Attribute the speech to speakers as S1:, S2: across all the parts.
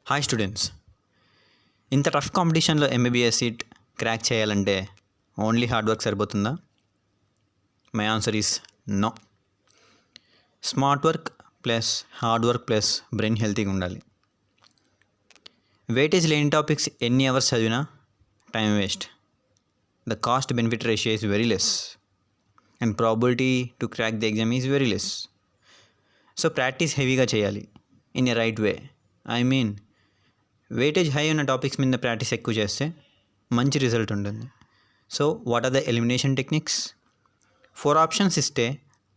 S1: Hi students, ఇంత tough కాంపిటీషన్లో MBBS seat crack చేయాలంటే ఓన్లీ హార్డ్ వర్క్ సరిపోతుందా? My answer is no. Smart work plus hard work plus brain హెల్తీగా ఉండాలి. Weightage లేని టాపిక్స్ ఎన్ని అవర్స్ చదివినా time waste. The cost benefit ratio is very less and probability to crack the exam is very less. So practice హెవీగా చేయాలి in a right way. I mean weightage high ఉన్న topics మీద practice ఎక్కువ చేస్తే మంచి result ఉంటుంది. So what are the elimination techniques? 4 options ఇస్తే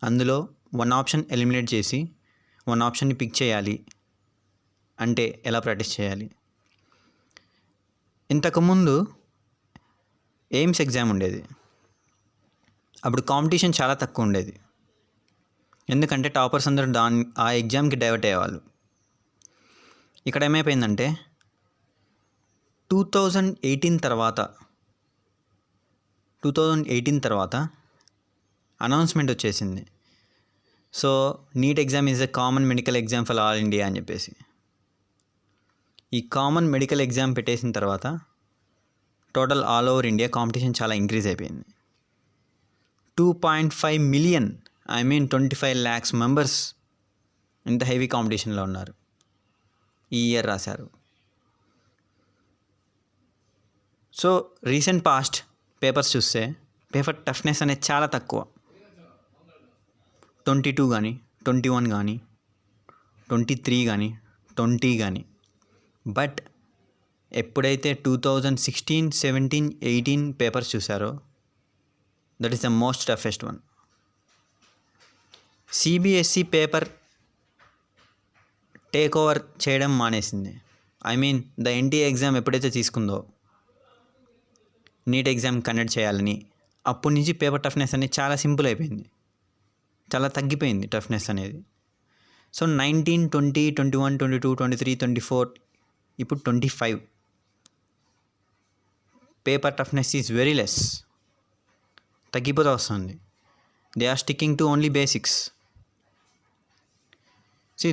S1: అందులో 1 ఆప్షన్ ఎలిమినేట్ చేసి 1 ఆప్షన్ని పిక్ చేయాలి అంటే ఎలా ప్రాక్టీస్ చేయాలి? ఇంతకుముందు ఎయిమ్స్ ఎగ్జామ్ ఉండేది. అప్పుడు కాంపిటీషన్ చాలా తక్కువ ఉండేది, ఎందుకంటే టాపర్స్ అందరూ ఆ ఎగ్జామ్కి డైవర్ట్ అయ్యేవాళ్ళు. ఇక్కడ ఏమైపోయిందంటే 2018 తర్వాత అనౌన్స్మెంట్ వచ్చేసింది. So NEET exam is a common medical exam for all India అని చెప్పేసి. ఈ కామన్ మెడికల్ ఎగ్జామ్ పెట్టేసిన తర్వాత total all over India competition చాలా ఇంక్రీజ్ అయిపోయింది. 2.5 million, I mean 25 lakhs members ఇంత హెవీ కాంపిటీషన్లో ఉన్నారు. ఈ ఇయర్ రాశారు. సో రీసెంట్ పాస్ట్ పేపర్స్ చూస్తే పేపర్ టఫ్నెస్ అనేది చాలా తక్కువ. 22 కానీ 21 కానీ 23 కానీ 20 కానీ. బట్ ఎప్పుడైతే 2016, 17, 18 పేపర్స్ చూసారో that is the most toughest one. CBSE paper take over చేయడం మానేసింది. I mean the NTA exam ఎప్పుడైతే తీసుకుందో నీట్ ఎగ్జామ్ కండక్ట్ చేయాలని, అప్పటి నుంచి పేపర్ టఫ్నెస్ అనేది చాలా సింపుల్ అయిపోయింది, చాలా తగ్గిపోయింది టఫ్నెస్ అనేది. సో 19, 20, 21, 22, 23, 24, ఇప్పుడు 25 paper toughness is very less, తగ్గిపోతూ వస్తుంది. They are sticking to only basics.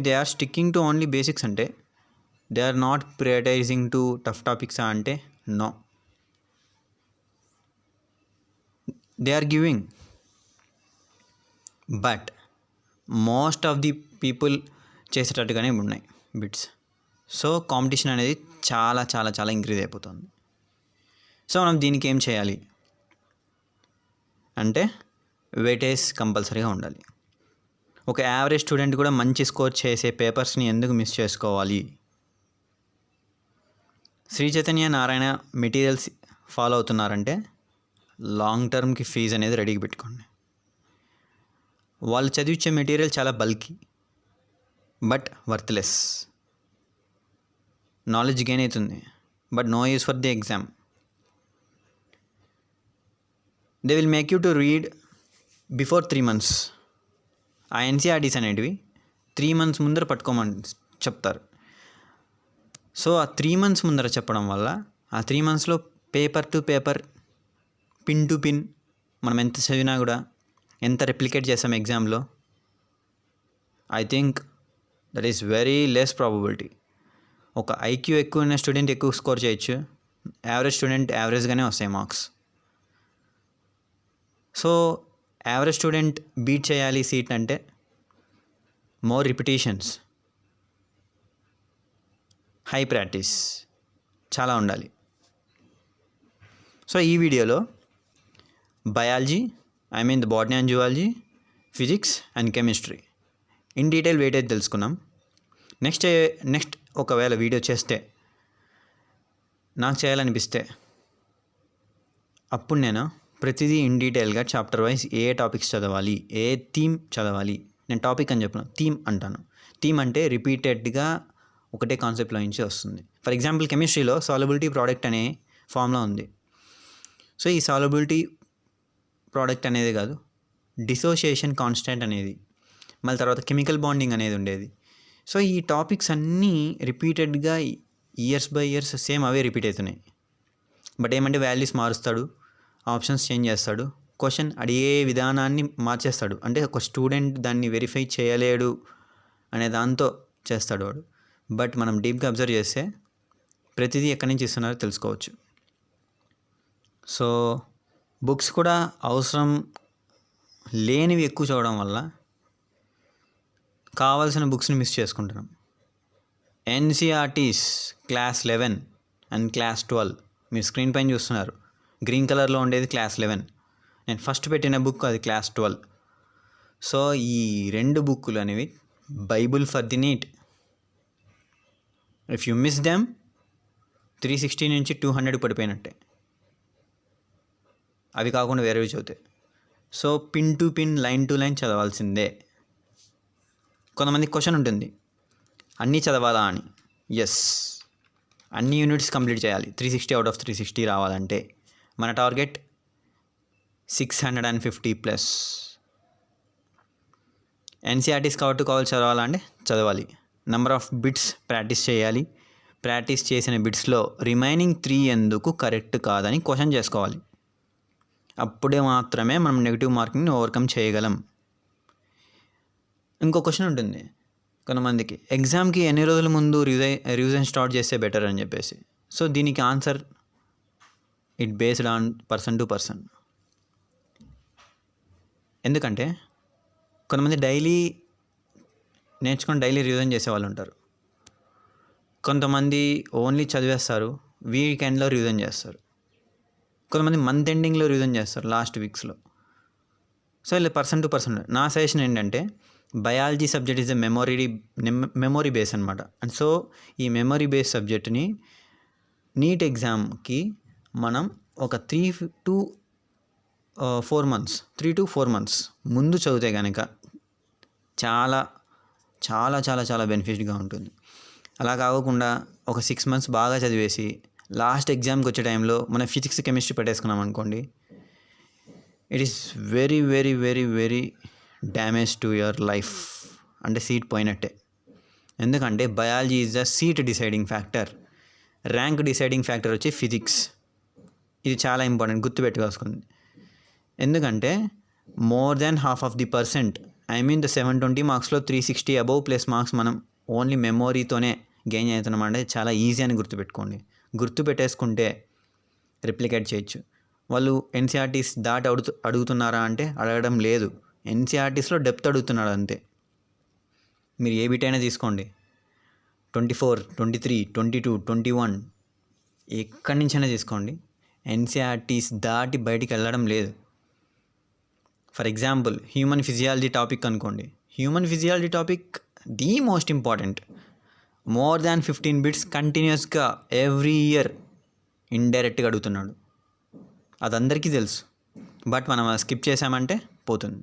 S1: They are sticking to only basics అంటే they are not prioritising to tough topics అంటే no. They are giving, but most of the people చేసేటట్టుగానే ఉన్నాయి bits. So competition అనేది చాలా చాలా చాలా increase అయిపోతుంది. So మనం దీనికి ఏం చేయాలి అంటే వెయిటేజ్ కంపల్సరీగా ఉండాలి. ఒక యావరేజ్ స్టూడెంట్ కూడా మంచి స్కోర్ చేసే పేపర్స్ని ఎందుకు మిస్ చేసుకోవాలి? శ్రీ చైతన్య నారాయణ మెటీరియల్స్ ఫాలో అవుతున్నారంటే లాంగ్ టర్మ్కి ఫీజు అనేది రెడీగా పెట్టుకోండి. వాళ్ళు చదివించే మెటీరియల్ చాలా bulky but worthless. Knowledge gain అవుతుంది but no use for the exam. They will make you to read before 3 months. ఆ ఎన్సీఆర్టీస్ అనేటివి 3 months ముందర పట్టుకోమని చెప్తారు. సో ఆ 3 months ముందర చెప్పడం వల్ల ఆ 3 monthsలో paper to paper, pin to pin మనం ఎంత చదివినా కూడా ఎంత రెప్లికేట్ చేస్తాం ఎగ్జామ్లో, I think that is very less probability. ఒక ఐక్యూ ఎక్కువ ఉన్న స్టూడెంట్ ఎక్కువ స్కోర్ చేయొచ్చు, యావరేజ్ స్టూడెంట్ యావరేజ్గానే వస్తాయి marks. So average student beat చేయాలి సీట్ అంటే మోర్ రిపిటేషన్స్, హై ప్రాక్టీస్ చాలా ఉండాలి. సో ఈ వీడియోలో biology, I mean the botany and zoology, physics and chemistry in detail weightage తెలుసుకున్నాం. నెక్స్ట్ ఒకవేళ వీడియో చేస్తే నాకు చేయాలనిపిస్తే అప్పుడు నేను ప్రతిదీ ఇన్ డీటెయిల్గా చాప్టర్ వైజ్ ఏ టాపిక్స్ చదవాలి, ఏ థీమ్ చదవాలి. నేను టాపిక్ అని చెప్పను, థీమ్ అంటాను. థీమ్ అంటే రిపీటెడ్గా ఒకటే కాన్సెప్ట్లో నుంచి వస్తుంది. ఫర్ ఎగ్జాంపుల్ కెమిస్ట్రీలో సాల్యుబిలిటీ ప్రోడక్ట్ అనే ఫార్ములా ఉంది. సో ఈ సాల్యుబిలిటీ ప్రోడక్ట్ అనేది కాదు, డిసోసియేషన్ కాన్స్టెంట్ అనేది, మళ్ళీ తర్వాత కెమికల్ బాండింగ్ అనేది ఉండేది. సో ఈ టాపిక్స్ అన్నీ రిపీటెడ్గా years by years same away repeat అవుతున్నాయి. బట్ ఏమంటే వాల్యూస్ మారుస్తాడు, ఆప్షన్స్ చేంజ్ చేస్తాడు, క్వశ్చన్ అడిగే విధానాన్ని మార్చేస్తాడు. అంటే ఒక స్టూడెంట్ దాన్ని వెరిఫై చేయలేడు అనే దాంతో చేస్తాడు వాడు. బట్ మనం డీప్గా అబ్జర్వ్ చేస్తే ప్రతిదీ ఎక్కడి నుంచి ఇస్తున్నారో తెలుసుకోవచ్చు. సో బుక్స్ కూడా అవసరం లేనివి ఎక్కువ చదవడం వల్ల కావాల్సిన బుక్స్ని మిస్ చేసుకుంటున్నాం. ఎన్సీఆర్టీస్ క్లాస్ 11 అండ్ క్లాస్ 12 మీరు స్క్రీన్ పైన చూస్తున్నారు. గ్రీన్ కలర్లో ఉండేది క్లాస్ 11. నేను ఫస్ట్ పెట్టిన బుక్ అది క్లాస్ 12. సో ఈ 2 బుక్కులు అనేవి bible for the NEET. If you miss them 360 నుంచి 200 పడిపోయినట్టే. అవి కాకుండా వేరేవి చదివితే. So pin to pin, line to line చదవాల్సిందే. కొంతమంది క్వశ్చన్ ఉంటుంది, అన్నీ చదవాలా అని. ఎస్, అన్ని యూనిట్స్ కంప్లీట్ చేయాలి. 360 అవుట్ ఆఫ్ 360 రావాలంటే మన టార్గెట్ 650+. ఎన్సీఆర్టీస్ కాబట్టి చదవాలంటే చదవాలి. నెంబర్ ఆఫ్ బిట్స్ ప్రాక్టీస్ చేయాలి. ప్రాక్టీస్ చేసిన బిట్స్లో రిమైనింగ్ 3 ఎందుకు కరెక్ట్ కాదని క్వశ్చన్ చేసుకోవాలి. అప్పుడే మాత్రమే మనం నెగిటివ్ మార్కింగ్ని ఓవర్కమ్ చేయగలం. ఇంకో క్వశ్చన్ ఉంటుంది కొంతమందికి, ఎగ్జామ్కి ఎన్ని రోజుల ముందు రివిజన్ స్టార్ట్ చేస్తే బెటర్ అని చెప్పేసి. సో దీనికి answer it based on person to person. ఎందుకంటే కొంతమంది డైలీ నేర్చుకొని డైలీ రివిజన్ చేసేవాళ్ళు ఉంటారు. కొంతమంది ఓన్లీ చదివేస్తారు, వీకెండ్లో రివిజన్ చేస్తారు. కొంతమంది మంత్ ఎండింగ్లో రివిజన్ చేస్తారు, లాస్ట్ వీక్స్లో. సో ఇలా పర్సన్ టు పర్సన్. నా సజెషన్ ఏంటంటే biology subject is a memory base అనమాట. అండ్ సో ఈ మెమొరీ బేస్ సబ్జెక్ట్ని నీట్ ఎగ్జామ్కి మనం ఒక 3 to 4 months ముందు చదివితే కనుక చాలా చాలా చాలా చాలా బెనిఫిట్గా ఉంటుంది. అలా కాకుండా ఒక 6 months బాగా చదివేసి లాస్ట్ ఎగ్జామ్కి వచ్చే టైంలో మన ఫిజిక్స్ కెమిస్ట్రీ పెట్టేసుకున్నాం అనుకోండి, it is very very very very damage to your life. అంటే సీట్ పోయినట్టే. ఎందుకంటే biology is the seat deciding factor. Rank deciding factor వచ్చి ఫిజిక్స్. ఇది చాలా ఇంపార్టెంట్, గుర్తుపెట్టుకోవాల్సింది. ఎందుకంటే more than half of the percent, I mean the 720 మార్క్స్లో 360 above plus marks మనం only మెమొరీతోనే gain అవుతున్నాం. అంటే చాలా ఈజీ అని గుర్తుపెట్టుకోండి. గుర్తుపెట్టేసుకుంటే రిప్లికేట్ చేయొచ్చు. వాళ్ళు ఎన్సీఆర్టీస్ దాటి అడుగుతున్నారా అంటే అడగడం లేదు. ఎన్సీఆర్టీస్లో డెప్త్ అడుగుతున్నాడు అంతే. మీరు ఏ బిట్ అయినా తీసుకోండి, 24, 23, 22, 21 ఎక్కడి నుంచైనా తీసుకోండి, ఎన్సీఆర్టీస్ దాటి బయటికి వెళ్ళడం లేదు. For example human physiology topic అనుకోండి. Human physiology topic the most important. More than 15 bits కంటిన్యూస్గా ఎవ్రీ ఇయర్ ఇండైరెక్ట్గా అడుగుతున్నాడు. అది అందరికీ తెలుసు, బట్ మనం స్కిప్ చేసామంటే పోతుంది.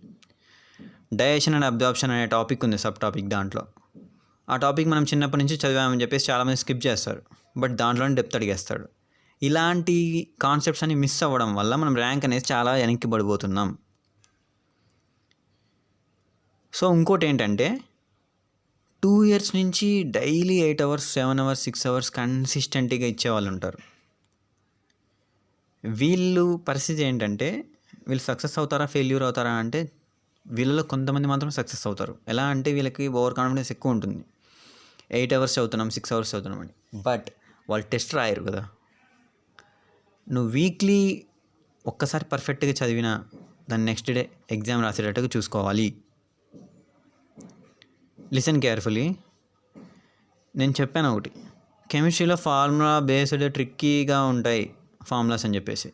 S1: డైజెషన్ అండ్ అబ్జార్ప్షన్ అనే టాపిక్ ఉంది, సబ్ టాపిక్. దాంట్లో ఆ టాపిక్ మనం చిన్నప్పటి నుంచి చదివామని చెప్పేసి చాలామంది స్కిప్ చేస్తారు, బట్ దాంట్లోనే డెప్త్ అడిగేస్తాడు. ఇలాంటి కాన్సెప్ట్స్ అన్ని మిస్ అవ్వడం వల్ల మనం ర్యాంక్ అనేది చాలా వెనక్కి పడిపోతున్నాం. సో ఇంకోటి ఏంటంటే 2 years నుంచి డైలీ 8 hours, 7 hours, 6 hours కన్సిస్టెంట్గా ఇచ్చేవాళ్ళు ఉంటారు. వీళ్ళు పరిస్థితి ఏంటంటే వీళ్ళు సక్సెస్ అవుతారా ఫెయిల్యూర్ అవుతారా అంటే వీళ్ళలో కొంతమంది మాత్రం సక్సెస్ అవుతారు. ఎలా అంటే వీళ్ళకి ఓవర్ కాన్ఫిడెన్స్ ఎక్కువ ఉంటుంది. 8 hours చదువుతున్నాం, 6 hours చదువుతున్నాం అని. బట్ వాళ్ళు టెస్ట్ రాయరు కదా. నువ్వు వీక్లీ ఒక్కసారి పర్ఫెక్ట్గా చదివినా దాన్ని నెక్స్ట్ డే ఎగ్జామ్ రాసేటట్టుగా చూసుకోవాలి. Listen carefully. నేను చెప్పాను ఒకటి, కెమిస్ట్రీలో ఫార్ములా బేస్డ్ ట్రిక్కీగా ఉంటాయి ఫార్ములాస్ అని చెప్పేసి.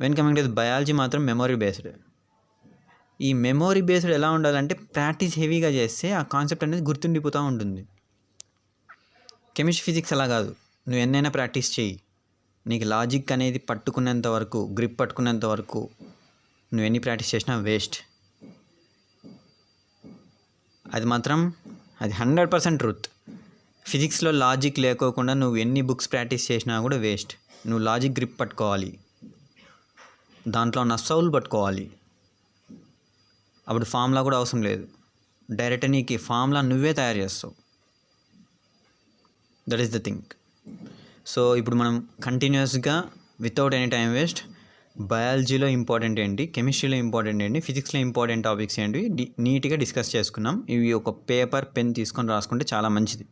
S1: వెన్ కమింగ్ టు బయాలజీ మాత్రం మెమొరీ బేస్డ్. ఈ మెమొరీ బేస్డ్ ఎలా ఉండాలంటే ప్రాక్టీస్ హెవీగా చేస్తే ఆ కాన్సెప్ట్ అనేది గుర్తుండిపోతూ ఉంటుంది. కెమిస్ట్రీ ఫిజిక్స్ అలా కాదు, నువ్వు ఎన్నైనా ప్రాక్టీస్ చేయి, నీకు లాజిక్ అనేది పట్టుకునేంత వరకు, గ్రిప్ పట్టుకునేంత వరకు నువ్వు ఎన్ని ప్రాక్టీస్ చేసినా వేస్ట్. అది మాత్రం అది 100% ట్రూత్. ఫిజిక్స్లో లాజిక్ లేకోకుండా నువ్వు ఎన్ని బుక్స్ ప్రాక్టీస్ చేసినా కూడా వేస్ట్. నువ్వు లాజిక్ గ్రిప్ పట్టుకోవాలి, దాంట్లో ఉన్న సౌల్ పట్టుకోవాలి. అప్పుడు ఫార్ములా కూడా అవసరం లేదు, డైరెక్ట్ నీకు ఫార్ములా నువ్వే తయారు చేస్తావు. That is the thing. So ఇప్పుడు మనం కంటిన్యూస్గా వితౌట్ ఎనీ టైం వేస్ట్ బయాలజీలో ఇంపార్టెంట్ ఏంటి, కెమిస్ట్రీలో ఇంపార్టెంట్ ఏంటి, ఫిజిక్స్లో ఇంపార్టెంట్ టాపిక్స్ ఏంటి నీట్గా డిస్కస్ చేసుకున్నాం. ఇవి ఒక పేపర్ పెన్ తీసుకొని రాసుకుంటే చాలా మంచిది.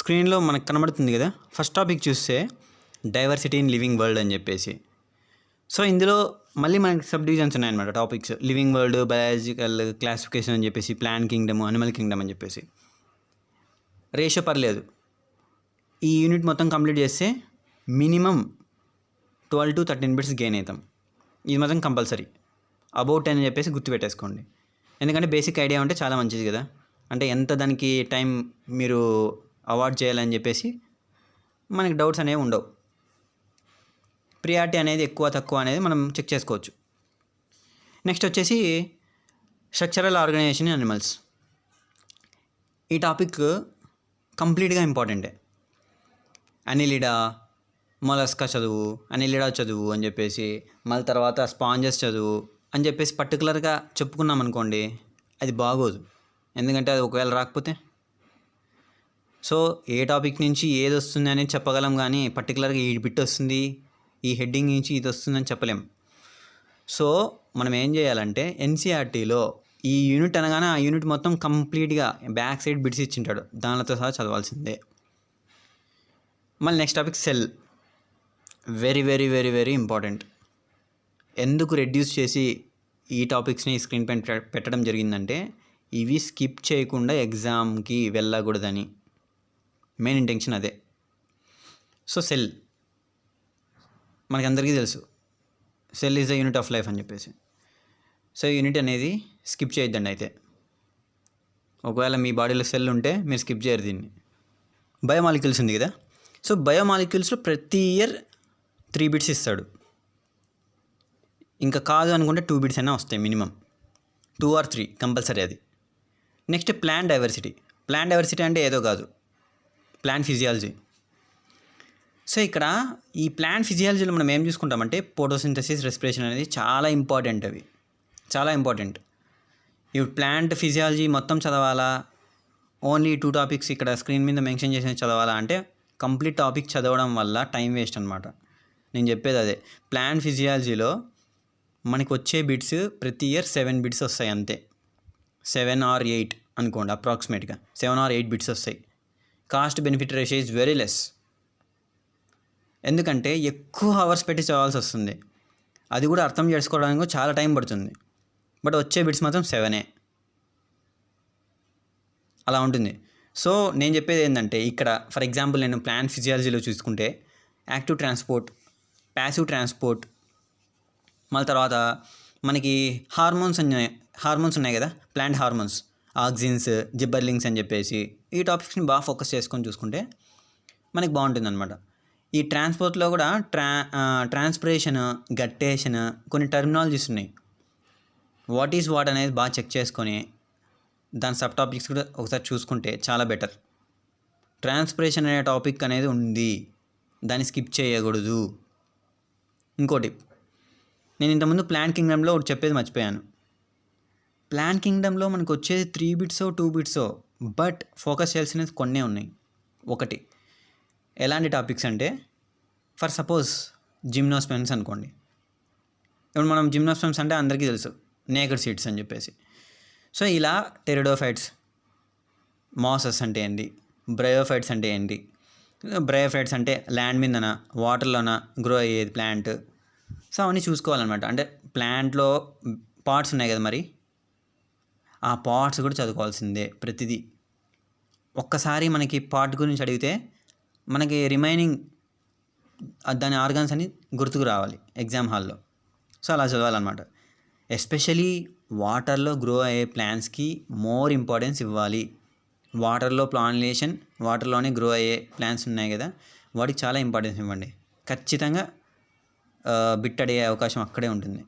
S1: స్క్రీన్లో మనకు కనబడుతుంది కదా, ఫస్ట్ టాపిక్ చూస్తే డైవర్సిటీ ఇన్ లివింగ్ వరల్డ్ అని చెప్పేసి. సో ఇందులో మళ్ళీ మనకి సబ్ డివిజన్స్ ఉన్నాయన్నమాట topics. Living world, biological classification అని చెప్పేసి, ప్లాంట్ కింగ్డమ్, అనిమల్ కింగ్డమ్ అని చెప్పేసి. రేషియో పర్లేదు, ఈ యూనిట్ మొత్తం కంప్లీట్ చేస్తే మినిమం 12 to 13 బిట్స్ గెయిన్ అవుతాం. ఇది మాత్రం కంపల్సరీ. అబౌట్ 10 అని చెప్పేసి గుర్తుపెట్టేసుకోండి. ఎందుకంటే బేసిక్ ఐడియా ఉంటే చాలా మంచిది కదా. అంటే ఎంత దానికి టైం మీరు అవాయిడ్ చేయాలని చెప్పేసి మనకి డౌట్స్ అనేవి ఉండవు. ప్రియారిటీ అనేది ఎక్కువ తక్కువ అనేది మనం చెక్ చేసుకోవచ్చు. నెక్స్ట్ వచ్చేసి స్ట్రక్చరల్ ఆర్గనైజేషన్ ఇన్ అనిమల్స్. ఈ టాపిక్ కంప్లీట్గా ఇంపార్టెంటే. అనిలిడా, మొలస్కా చదువు, అనిలిడా చదువు అని చెప్పేసి, మళ్ళీ తర్వాత స్పాంజెస్ చదువు అని చెప్పేసి పర్టికులర్గా చెప్పుకున్నాం అనుకోండి, అది బాగోదు. ఎందుకంటే అది ఒకవేళ రాకపోతే, సో ఏ టాపిక్ నుంచి ఏది వస్తుంది అనేది చెప్పగలం, కానీ పర్టికులర్గా ఈ బిట్ వస్తుంది, ఈ హెడ్డింగ్ నుంచి ఇది వస్తుందని చెప్పలేం. సో మనం ఏం చేయాలంటే ఎన్సీఆర్టీలో ఈ యూనిట్ అనగానే ఆ యూనిట్ మొత్తం కంప్లీట్గా బ్యాక్ సైడ్ బిట్స్ ఇచ్చింటాడు, దానితో సహా చదవాల్సిందే. మళ్ళీ next topic cell. Very very very very important. ఎందుకు రెడ్యూస్ చేసి ఈ టాపిక్స్ని స్క్రీన్ పైన పెట్టడం జరిగిందంటే, ఇవి స్కిప్ చేయకుండా ఎగ్జామ్కి వెళ్ళకూడదని మెయిన్ ఇంటెన్షన్ అదే. సో సెల్ మనకందరికీ తెలుసు, cell is the unit of life అని చెప్పేసి. సో యూనిట్ అనేది స్కిప్ చేయొద్దండి. అయితే ఒకవేళ మీ బాడీలో సెల్ ఉంటే మీరు స్కిప్ చేయరు దీన్ని. బయోమాలిక్యూల్స్ ఉంది కదా, సో బయోమాలిక్యూల్స్లో ప్రతి ఇయర్ 3 బిట్స్ ఇస్తాడు. ఇంకా కాదు అనుకుంటే 2 బిట్స్ అయినా వస్తాయి, మినిమం 2 or 3 కంపల్సరీ అది. Next plant diversity. Plant diversity అంటే ఏదో కాదు, ప్లాంట్ ఫిజియాలజీ. సో ఇక్కడ ఈ ప్లాంట్ ఫిజియాలజీలో మనం ఏం చూసుకుంటామంటే ఫోటోసింథసిస్, రెస్పిరేషన్ అనేది చాలా ఇంపార్టెంట్. అవి చాలా ఇంపార్టెంట్. ఈ ప్లాంట్ ఫిజియాలజీ మొత్తం చదవాలా, ఓన్లీ 2 టాపిక్స్ ఇక్కడ స్క్రీన్ మీద మెన్షన్ చేసిన చదవాలా అంటే కంప్లీట్ టాపిక్ చదవడం వల్ల టైం వేస్ట్ అనమాట. నేను చెప్పేది అదే. ప్లాంట్ ఫిజియాలజీలో మనకు వచ్చే బిట్స్ ప్రతి ఇయర్ 7 బిట్స్ వస్తాయి అంతే. 7 or 8 అనుకోండి, అప్రాక్సిమేట్గా 7 or 8 బిట్స్ వస్తాయి. Cost benefit ratio is very less. ఎందుకంటే ఎక్కువ అవర్స్ పెట్టి చదవాల్సి వస్తుంది, అది కూడా అర్థం చేసుకోవడానికి చాలా టైం పడుతుంది. బట్ వచ్చే బిట్స్ మాత్రం 7 అలా ఉంటుంది. సో నేను చెప్పేది ఏంటంటే, ఇక్కడ ఫర్ ఎగ్జాంపుల్ నేను ప్లాంట్ ఫిజియాలజీలో చూసుకుంటే యాక్టివ్ ట్రాన్స్పోర్ట్, ప్యాసివ్ ట్రాన్స్పోర్ట్, మళ్ళీ తర్వాత మనకి హార్మోన్స్ ఉన్నాయి కదా, ప్లాంట్ హార్మోన్స్, ఆక్సిన్స్, జిబ్బర్లింగ్స్ అని చెప్పేసి ఈ టాపిక్స్ని బాగా ఫోకస్ చేసుకొని చూసుకుంటే మనకి బాగుంటుంది అనమాట. ఈ ట్రాన్స్పోర్ట్లో కూడా ట్రాన్స్పిరేషన్, గట్టేషన్, కొన్ని టర్మినాలజీస్ ఉన్నాయి. వాట్ ఈజ్ వాట్ అనేది బాగా చెక్ చేసుకొని దాని సబ్ టాపిక్స్ కూడా ఒకసారి చూసుకుంటే చాలా బెటర్. ట్రాన్స్పిరేషన్ అనే టాపిక్ అనేది ఉంది, దాన్ని స్కిప్ చేయకూడదు. ఇంకోటి, నేను ఇంతకుముందు ప్లాంట్ కింగ్డమ్లో ఒకటి చెప్పేది మర్చిపోయాను. ప్లాంట్ కింగ్డమ్లో మనకు వచ్చేది 3 బిట్సో 2 బిట్సో, బట్ ఫోకస్ చేయాల్సినవి కొన్నే ఉన్నాయి. ఒకటి, ఎలాంటి టాపిక్స్ అంటే ఫర్ సపోజ్ జిమ్నోస్పెమ్స్ అనుకోండి. ఇప్పుడు మనం జిమ్నోస్పెమ్స్ అంటే అందరికీ తెలుసు, నేకెడ్ సీడ్స్ అని చెప్పేసి. సో ఇలా టెరిడోఫైట్స్, మాసెస్ అంటే ఏంటి, బ్రయోఫైట్స్ అంటే ఏంటి. బ్రయోఫైట్స్ అంటే ల్యాండ్ మీదన, వాటర్లోన గ్రో అయ్యేది ప్లాంట్. సో అవన్నీ చూసుకోవాలన్నమాట. అంటే ప్లాంట్లో పార్ట్స్ ఉన్నాయి కదా, మరి ఆ పార్ట్స్ కూడా చదువుకోవాల్సిందే ప్రతిదీ. ఒక్కసారి మనకి పార్ట్ గురించి అడిగితే మనకి రిమైనింగ్ దాని ఆర్గాన్స్ అని గుర్తుకు రావాలి ఎగ్జామ్ హాల్లో. సో అలా చదవాలన్నమాట. ఎస్పెషలీ వాటర్లో గ్రో అయ్యే ప్లాంట్స్కి మోర్ ఇంపార్టెన్స్ ఇవ్వాలి. వాటర్లో ప్లాంటేషన్, వాటర్లోనే గ్రో అయ్యే ప్లాంట్స్ ఉన్నాయి కదా, వాటికి చాలా ఇంపార్టెన్స్ ఇవ్వండి. ఖచ్చితంగా బిట్ అడిగే అవకాశం అక్కడే ఉంటుంది.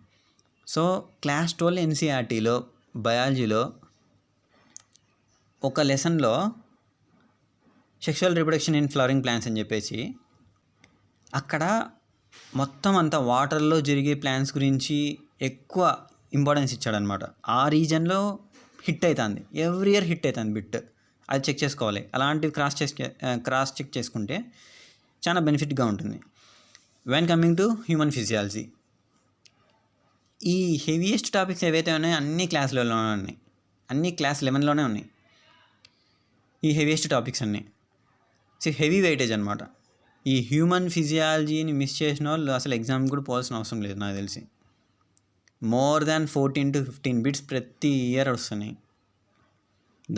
S1: సో క్లాస్ 12 ఎన్సీఆర్టీలో బయాలజీలో ఒక లెసన్లో sexual reproduction in flowering plants అని చెప్పేసి, అక్కడ మొత్తం అంతా వాటర్లో జరిగే ప్లాంట్స్ గురించి ఎక్కువ ఇంపార్టెన్స్ ఇచ్చాడనమాట. ఆ రీజన్లో హిట్ అవుతుంది, ఎవ్రీ ఇయర్ హిట్ అవుతుంది బిట్. అది చెక్ చేసుకోవాలి. అలాంటివి క్రాస్ చెక్ చేసుకుంటే చాలా బెనిఫిట్గా ఉంటుంది. When coming to human physiology, ఈ హెవీయెస్ట్ టాపిక్స్ ఏవైతే ఉన్నాయో అన్ని క్లాస్లలోనే ఉన్నాయి, అన్ని క్లాస్ 11లోనే ఉన్నాయి ఈ హెవీయెస్ట్ టాపిక్స్ అన్నీ. హెవీ వెయిటేజ్ అనమాట. ఈ హ్యూమన్ ఫిజియాలజీని మిస్ చేసిన వాళ్ళు అసలు ఎగ్జామ్ కూడా పోవాల్సిన అవసరం లేదు నాకు తెలిసి. మోర్ దాన్ 14 to 15 బిట్స్ ప్రతి ఇయర్ వస్తున్నాయి.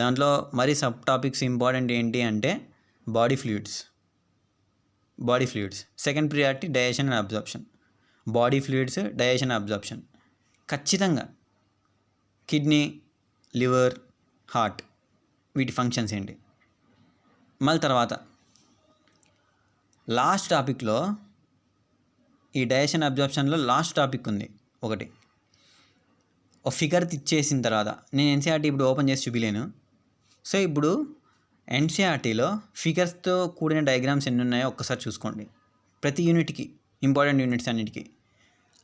S1: దాంట్లో మరి సబ్ టాపిక్స్ ఇంపార్టెంట్ ఏంటి అంటే body fluids. Second priority digestion and absorption. Body fluids, digestion, absorption ఖచ్చితంగా. కిడ్నీ, లివర్, హార్ట్ వీటి ఫంక్షన్స్ ఏంటి. మళ్ళీ తర్వాత లాస్ట్ టాపిక్లో ఈ డైజెషన్ అబ్జార్ప్షన్లో లాస్ట్ టాపిక్ ఉంది ఒకటి. ఒక ఫిగర్ ఇచ్చేసిన తర్వాత నేను ఎన్సీఆర్టీ ఇప్పుడు ఓపెన్ చేసి చూపిలేను. సో ఇప్పుడు ఎన్సీఆర్టీలో ఫిగర్స్తో కూడిన డయాగ్రామ్స్ ఎన్ని ఉన్నాయో ఒక్కసారి చూసుకోండి. ప్రతి యూనిట్కి, ఇంపార్టెంట్ యూనిట్స్ అన్నిటికీ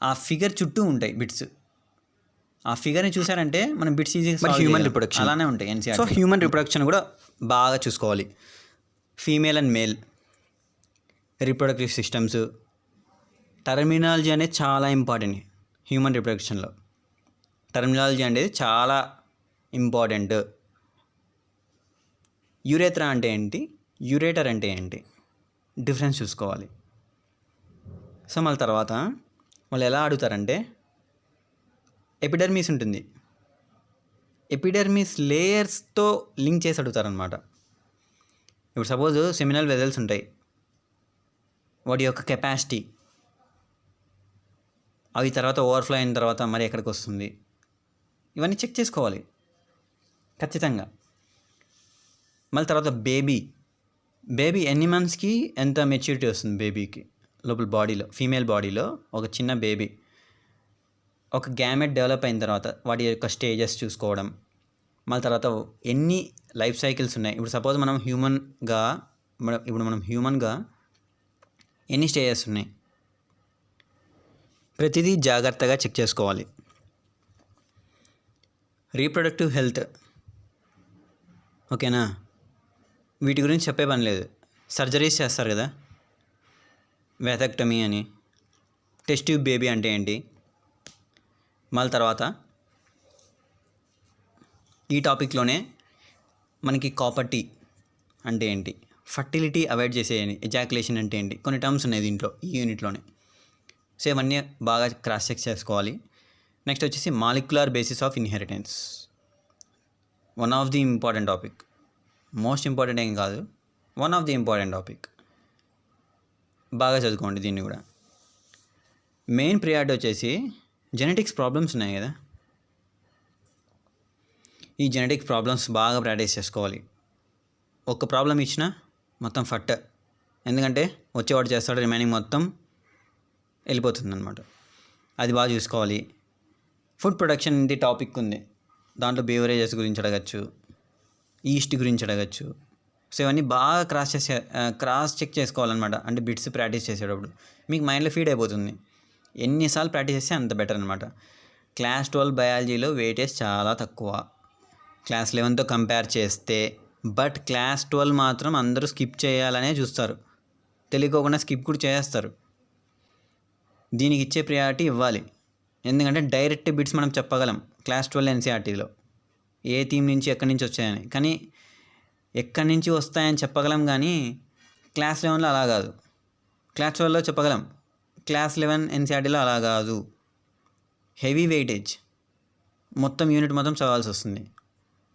S1: ఆ ఫిగర్ చుట్టూ ఉంటాయి బిట్స్. ఆ ఫిగర్ని చూసారంటే మనం బిట్స్ ఈజీగా హ్యూమన్ రిప్రొడక్షన్ అలానే ఉంటాయి ఎన్సీఆర్. సో హ్యూమన్ రిప్రొడక్షన్ కూడా బాగా చూసుకోవాలి. Female and male reproductive systems, terminology అనేది చాలా ఇంపార్టెంట్ హ్యూమన్ రిప్రొడక్షన్లో. టర్మినాలజీ అనేది చాలా ఇంపార్టెంట్. యూరేత్రా అంటే ఏంటి, యూరేటర్ అంటే ఏంటి, డిఫరెన్స్ చూసుకోవాలి. సో మళ్ళీ తర్వాత వాళ్ళు ఎలా అడుగుతారంటే ఎపిడర్మిస్ ఉంటుంది, ఎపిడర్మిస్ లేయర్స్తో లింక్ చేసి అడుగుతారనమాట. ఇప్పుడు సపోజ్ సెమినల్ వెజల్స్ ఉంటాయి, వాటి యొక్క కెపాసిటీ అవి తర్వాత ఓవర్ఫ్లో అయిన తర్వాత మరి ఎక్కడికి వస్తుంది, ఇవన్నీ చెక్ చేసుకోవాలి ఖచ్చితంగా. మళ్ళీ తర్వాత బేబీ ఎన్ని మంత్స్కి ఎంత మెచ్యూరిటీ వస్తుంది బేబీకి లోపల బాడీలో, ఫీమేల్ బాడీలో ఒక చిన్న బేబీ ఒక గ్యామెట్ డెవలప్ అయిన తర్వాత వాటి యొక్క స్టేజెస్ చూసుకోవడం. మళ్ళీ తర్వాత ఎన్ని లైఫ్ సైకిల్స్ ఉన్నాయి. ఇప్పుడు సపోజ్ మనం హ్యూమన్గా ఎన్ని స్టేజెస్ ఉన్నాయి, ప్రతిదీ జాగ్రత్తగా చెక్ చేసుకోవాలి. రీప్రొడక్టివ్ హెల్త్ ఓకేనా, వీటి గురించి చెప్పే పని లేదు. సర్జరీస్ చేస్తారు కదా, వ్యాథెక్టమీ అని. టెస్ట్ ట్యూబ్ బేబీ అంటే ఏంటి. మళ్ళీ తర్వాత ఈ టాపిక్లోనే మనకి కాపర్టీ అంటే ఏంటి, ఫర్టిలిటీ అవాయిడ్ చేసేయని, ఎజాకులేషన్ అంటే ఏంటి, కొన్ని టర్మ్స్ ఉన్నాయి దీంట్లో ఈ యూనిట్లోనే. సో ఇవన్నీ బాగా క్రాస్ చెక్ చేసుకోవాలి. నెక్స్ట్ వచ్చేసి molecular basis of inheritance, one of the important topic. Most important ఏం కాదు, one of the important topic. బాగా చదువుకోండి దీన్ని కూడా. మెయిన్ ప్రియారిటీ వచ్చేసి జెనెటిక్స్ ప్రాబ్లమ్స్ ఉన్నాయి కదా, ఈ జెనెటిక్స్ ప్రాబ్లమ్స్ బాగా ప్రాక్టీస్ చేసుకోవాలి. ఒక్క ప్రాబ్లం ఇచ్చినా మొత్తం ఫట్, ఎందుకంటే వచ్చేవాడు చేస్తాడు, రిమైనింగ్ మొత్తం వెళ్ళిపోతుంది అనమాట. అది బాగా చూసుకోవాలి. ఫుడ్ ప్రొడక్షన్ ఇది టాపిక్ ఉంది, దాంట్లో బేవరేజెస్ గురించి అడగచ్చు, ఈస్ట్ గురించి అడగచ్చు. సో ఇవన్నీ బాగా క్రాస్ చెక్ చేసుకోవాలన్నమాట. అంటే బిట్స్ ప్రాక్టీస్ చేసేటప్పుడు మీకు మైండ్లో ఫీడ్ అయిపోతుంది. ఎన్నిసార్లు ప్రాక్టీస్ చేస్తే అంత బెటర్ అనమాట. క్లాస్ 12 బయాలజీలో వెయిటేజ్ చాలా తక్కువ క్లాస్ 11తో కంపేర్ చేస్తే. బట్ క్లాస్ 12 మాత్రం అందరూ స్కిప్ చేయాలనే చూస్తారు, తెలియకోకుండా స్కిప్ కూడా చేస్తారు. దీనికి ఇచ్చే ప్రియారిటీ ఇవ్వాలి, ఎందుకంటే డైరెక్ట్ బిట్స్ మనం చెప్పగలం క్లాస్ 12 ఎన్సీఆర్టీలో ఏ థీమ్ నుంచి ఎక్కడి నుంచి వచ్చాయని. కానీ ఎక్కడి నుంచి వస్తాయని చెప్పగలం, కానీ క్లాస్ 11లో అలా కాదు. క్లాస్ 12లో చెప్పగలం, క్లాస్ 11 ఎన్సీఆర్టీలో అలా కాదు. హెవీ వెయిటేజ్, మొత్తం యూనిట్ మొత్తం చదవాల్సి వస్తుంది.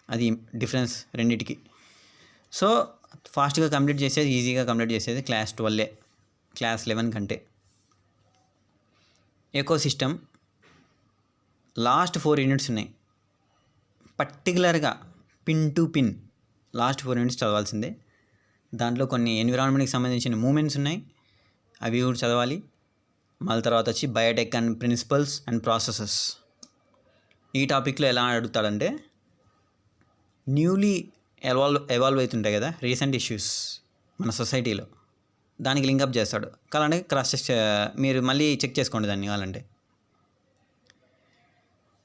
S1: అది డిఫరెన్స్ రెండింటికి. సో ఫాస్ట్గా కంప్లీట్ చేసేది, ఈజీగా కంప్లీట్ చేసేది క్లాస్ 12 క్లాస్ 11 కంటే. ఎకో సిస్టమ్ లాస్ట్ 4 యూనిట్స్ ఉన్నాయి, పర్టికులర్గా pin to pin last 4 units చదవాల్సిందే. దాంట్లో కొన్ని ఎన్విరాన్మెంట్కి సంబంధించిన మూమెంట్స్ ఉన్నాయి, అవి కూడా చదవాలి. మళ్ళీ తర్వాత వచ్చి biotech and principles and processes. ఈ టాపిక్లో ఎలా అడుగుతాడంటే న్యూలీ ఎవాల్వ్ అవుతుంటాయి కదా రీసెంట్ ఇష్యూస్ మన సొసైటీలో, దానికి లింకప్ చేస్తాడు. కావాలంటే క్రాస్ చెక్ మీరు మళ్ళీ చెక్ చేసుకోండి దాన్ని కావాలంటే.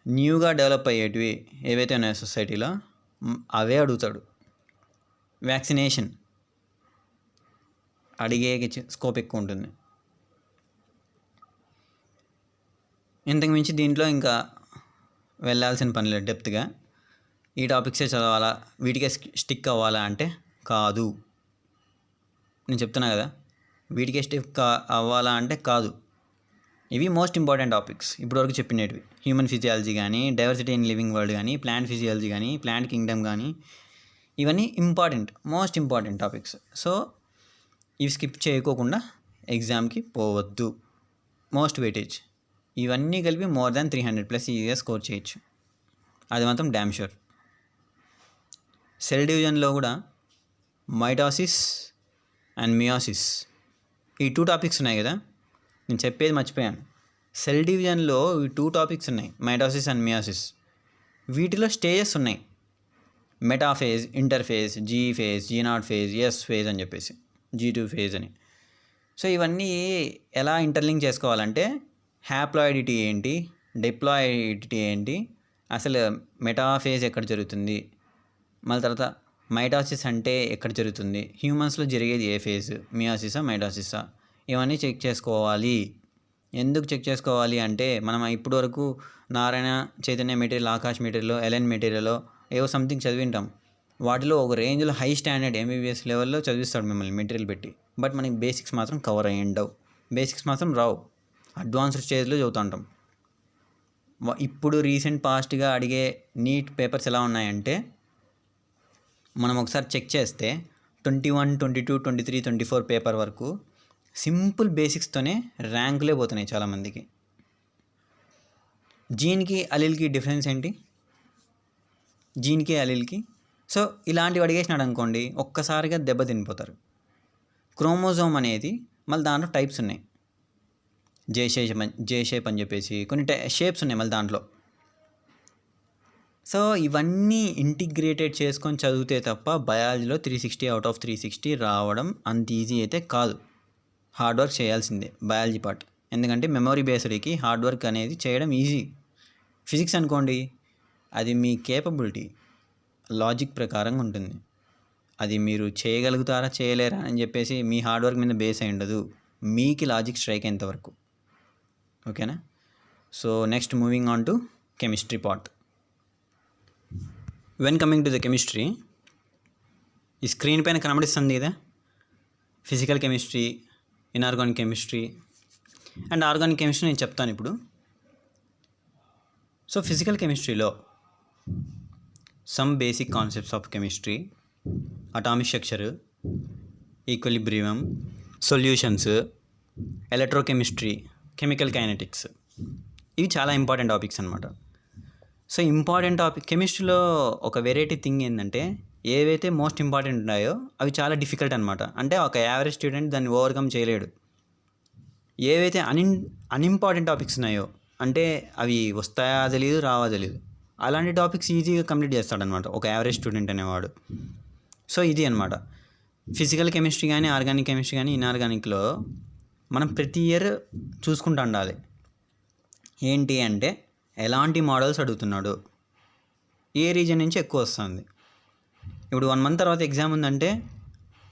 S1: న్యూగా డెవలప్ అయ్యేటివి ఏవైతే ఉన్నాయో సొసైటీలో అవే అడుగుతాడు. వ్యాక్సినేషన్ అడిగే స్కోప్ ఎక్కువ ఉంటుంది. ఇంతకు మించి దీంట్లో ఇంకా వెళ్ళాల్సిన పని లేదు డెప్త్గా. ఈ టాపిక్సే చదవాలా, వీటికే స్టిక్ అవ్వాలా అంటే కాదు. నేను చెప్తున్నా కదా, వీటికే స్టిక్ అవ్వాలా అంటే కాదు. ఇవి మోస్ట్ ఇంపార్టెంట్ టాపిక్స్ ఇప్పటివరకు చెప్పినవి. హ్యూమన్ ఫిజియాలజీ కానీ, డైవర్సిటీ ఇన్ లివింగ్ వరల్డ్ కానీ, ప్లాంట్ ఫిజియాలజీ కానీ, ప్లాంట్ కింగ్డమ్ కానీ, ఇవన్నీ మోస్ట్ ఇంపార్టెంట్ టాపిక్స్. సో ఇవి స్కిప్ చేయకోకుండా ఎగ్జామ్కి పోవద్దు. మోస్ట్ వెయిటేజ్ ఇవన్నీ కలిపి మోర్ దాన్ 300+ ఈజీగా స్కోర్ చేయొచ్చు, అది మాత్రం డ్యామ్ షూర్. సెల్ డివిజన్లో కూడా మైటాసిస్ అండ్ మియోసిస్ ఈ 2 టాపిక్స్ ఉన్నాయి కదా, నేను చెప్పేది మర్చిపోయాను. సెల్ డివిజన్లో ఈ 2 టాపిక్స్ ఉన్నాయి, మైటాసిస్ అండ్ మియోసిస్. వీటిలో స్టేజెస్ ఉన్నాయి, metaphase, interphase, G phase, G0 phase, S phase అని చెప్పేసి, G2 ఫేజ్ అని. సో ఇవన్నీ ఎలా ఇంటర్లింక్ చేసుకోవాలంటే హ్యాప్లాయిడిటీ ఏంటి, డిప్లాయిడిటీ ఏంటి, అసలు మెటాఫేజ్ ఎక్కడ జరుగుతుంది, మళ్ళీ తర్వాత మైటాసిస్ అంటే ఎక్కడ జరుగుతుంది, హ్యూమన్స్లో జరిగేది ఏ ఫేజ్, మియోసిసా మైటాసిసా, ఇవన్నీ చెక్ చేసుకోవాలి. ఎందుకు చెక్ చేసుకోవాలి అంటే మనం ఇప్పటి వరకు Narayana Chaitanya material, Aakash material, LN material ఏవో సంథింగ్ చదివింటాం. వాటిలో ఒక రేంజ్లో హై స్టాండర్డ్ MBBS లెవెల్లో చదివిస్తాడు మిమ్మల్ని మెటీరియల్ పెట్టి. బట్ మనకి బేసిక్స్ మాత్రం కవర్ అయ్యి ఉండవు, బేసిక్స్ మాత్రం రావు, అడ్వాన్స్డ్ స్టేజ్లో చదువుతూ ఉంటాం. ఇప్పుడు రీసెంట్ పాస్ట్గా అడిగే నీట్ పేపర్స్ ఎలా ఉన్నాయంటే మనం ఒకసారి చెక్ చేస్తే 21, 22, 23, 24 పేపర్ వరకు సింపుల్ బేసిక్స్తోనే ర్యాంకులే పోతున్నాయి చాలామందికి. జీన్కి అలీల్కి డిఫరెన్స్ ఏంటి, జీన్కి అలీల్కి. సో ఇలాంటివి అడిగేసినాడు అనుకోండి, ఒక్కసారిగా దెబ్బ తినిపోతారు. క్రోమోజోమ్ అనేది మళ్ళీ దాంట్లో టైప్స్ ఉన్నాయి, జే షేప్ అని చెప్పేసి కొన్ని షేప్స్ ఉన్నాయి మళ్ళీ దాంట్లో. సో ఇవన్నీ ఇంటిగ్రేటెడ్ చేసుకొని చదివితే తప్ప బయాలజీలో 360 అవుట్ ఆఫ్ 360 రావడం అంత ఈజీ అయితే కాదు. హార్డ్ వర్క్ చేయాల్సిందే బయాలజీ పార్ట్, ఎందుకంటే మెమొరీ బేస్డ్కి హార్డ్ వర్క్ అనేది చేయడం ఈజీ. ఫిజిక్స్ అనుకోండి, అది మీ కేపబిలిటీ లాజిక్ ప్రకారంగా ఉంటుంది. అది మీరు చేయగలుగుతారా చేయలేరా అని చెప్పేసి మీ హార్డ్ వర్క్ మీద బేస్ అయి ఉండదు, మీకు లాజిక్ స్ట్రైక్ అయ్యేంతవరకు. ఓకేనా? So next moving on to chemistry part. When coming to the chemistry, ఈ స్క్రీన్ పైన కనబడిస్తుంది కదా, physical chemistry, inorganic chemistry and organic chemistry నేను చెప్తాను ఇప్పుడు. సో ఫిజికల్ కెమిస్ట్రీలో some basic concepts of chemistry, atomic structure, equilibrium, solutions, electrochemistry, chemical kinetics, ఇవి చాలా important topics అనమాట. సో ఇంపార్టెంట్ టాపిక్ కెమిస్ట్రీలో ఒక వెరైటీ థింగ్ ఏంటంటే ఏవైతే మోస్ట్ ఇంపార్టెంట్ ఉన్నాయో అవి చాలా డిఫికల్ట్ అనమాట. అంటే ఒక యావరేజ్ స్టూడెంట్ దాన్ని ఓవర్కమ్ చేయలేడు. ఏవైతే అన్ఇంపార్టెంట్ టాపిక్స్ ఉన్నాయో, అంటే అవి వస్తాయా తెలియదు, రావా తెలియదు, అలాంటి టాపిక్స్ ఈజీగా కంప్లీట్ చేస్తాడనమాట ఒక యావరేజ్ స్టూడెంట్ అనేవాడు. సో ఇది అనమాట ఫిజికల్ కెమిస్ట్రీ కానీ, ఆర్గానిక్ కెమిస్ట్రీ కానీ, ఇన్ఆర్గానిక్లో మనం ప్రతి ఇయర్ చూసుకుంటూ ఉండాలి. ఏంటి అంటే ఎలాంటి మోడల్స్ అడుగుతున్నాడు, ఏ రీజన్ నుంచి ఎక్కువ వస్తుంది. ఇప్పుడు 1 month తర్వాత ఎగ్జామ్ ఉందంటే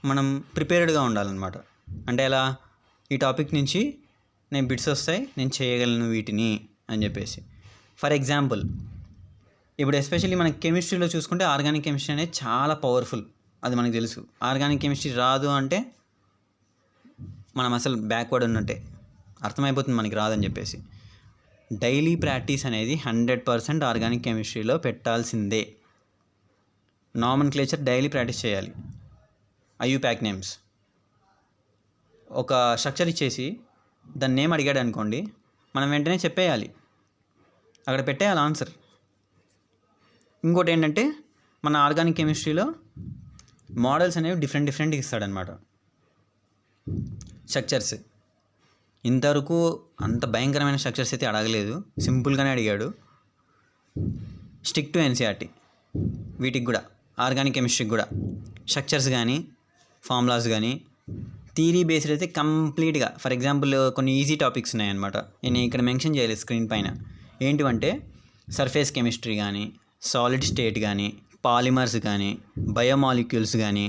S1: మనం ప్రిపేర్డ్గా ఉండాలన్నమాట. అంటే ఎలా, ఈ టాపిక్ నుంచి నేను బిట్స్ వస్తాయి, నేను చేయగలను వీటిని అని చెప్పేసి. ఫర్ ఎగ్జాంపుల్ ఇప్పుడు ఎస్పెషల్లీ మన కెమిస్ట్రీలో చూసుకుంటే ఆర్గానిక్ కెమిస్ట్రీ అనేది చాలా పవర్ఫుల్, అది మనకు తెలుసు. ఆర్గానిక్ కెమిస్ట్రీ రాదు అంటే మనం అసలు బ్యాక్వర్డ్ ఉన్నట్టే, అర్థమైపోతుంది మనకి రాదని చెప్పేసి. డైలీ ప్రాక్టీస్ అనేది 100% ఆర్గానిక్ కెమిస్ట్రీలో పెట్టాల్సిందే. నామన్క్లేచర్ డైలీ ప్రాక్టీస్ చేయాలి. IUPAC నేమ్స్, ఒక స్ట్రక్చర్ ఇచ్చేసి దాని నేమ్ అడిగాడు అనుకోండి, మనం వెంటనే చెప్పేయాలి, అక్కడ పెట్టేయాలి ఆన్సర్. ఇంకోటి ఏంటంటే మన ఆర్గానిక్ కెమిస్ట్రీలో మోడల్స్ అనేవి డిఫరెంట్గా ఇస్తాడనమాట. స్ట్రక్చర్స్ ఇంతవరకు అంత భయంకరమైన స్ట్రక్చర్స్ అయితే అడగలేదు, సింపుల్గానే అడిగాడు. Stick to NCERT. వీటికి కూడా ఆర్గానిక్ కెమిస్ట్రీకి కూడా స్ట్రక్చర్స్ కానీ, ఫార్ములాస్ కానీ, థియరీ బేస్డ్ అయితే కంప్లీట్గా. ఫర్ ఎగ్జాంపుల్ కొన్ని ఈజీ టాపిక్స్ ఉన్నాయన్నమాట, నేను ఇక్కడ మెన్షన్ చేయలేదు స్క్రీన్ పైన. ఏంటివంటే సర్ఫేస్ కెమిస్ట్రీ కానీ, సాలిడ్ స్టేట్ కానీ, పాలిమర్స్ కానీ, బయోమాలిక్యూల్స్ కానీ,